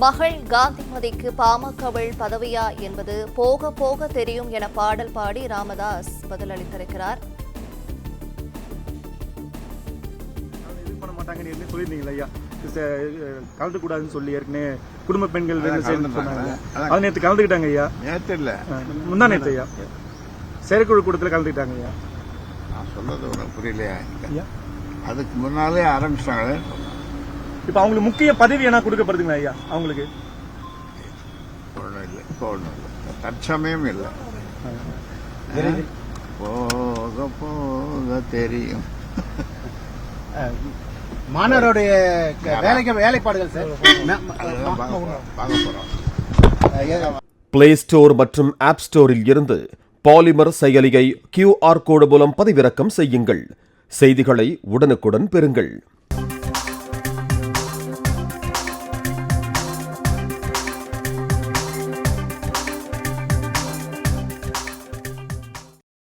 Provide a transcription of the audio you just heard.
மகள் காந்திமதிக்கு பாமகவில் பதவியா என்பது போக போக தெரியும் என பாடல் பாடி ராமதாஸ் பதிலளித்திருக்கிறார். கலந்துக்கூடாதுன்னு சொல்லி ஏற்கனவே குடும்ப பெண்கள் நேற்று கலந்துக்கிட்டாங்க ஐயா. நேற்று இல்ல முந்தா நேற்று ஐயா செயற்குழு கூட்டத்தில் கலந்துக்கிட்டாங்க ஐயா. நான் சொல்றது உனக்கு புரியலையா? அதுக்கு முன்னாலே ஆரம்பிச்சிட்டாங்களே. இப்ப அவங்களுக்கு முக்கிய பதவி என்ன கொடுக்கப்படுதுங்களா ஐயா? அவங்களுக்கு ஒன்றும் இல்லை, இப்போ ஒன்றும் இல்லை, தற்சமயம் இல்லை. போக போக தெரியும். மாணவருடைய வேலைப்பாடுகள் சார் பார்க்க போறோம். பிளே ஸ்டோர் மற்றும் ஆப் ஸ்டோரில் இருந்து பாலிமர் செயலியை QR கோடு மூலம் பதிவிறக்கம் செய்யுங்கள். செய்திகளை உடனுக்குடன் பெறுங்கள்.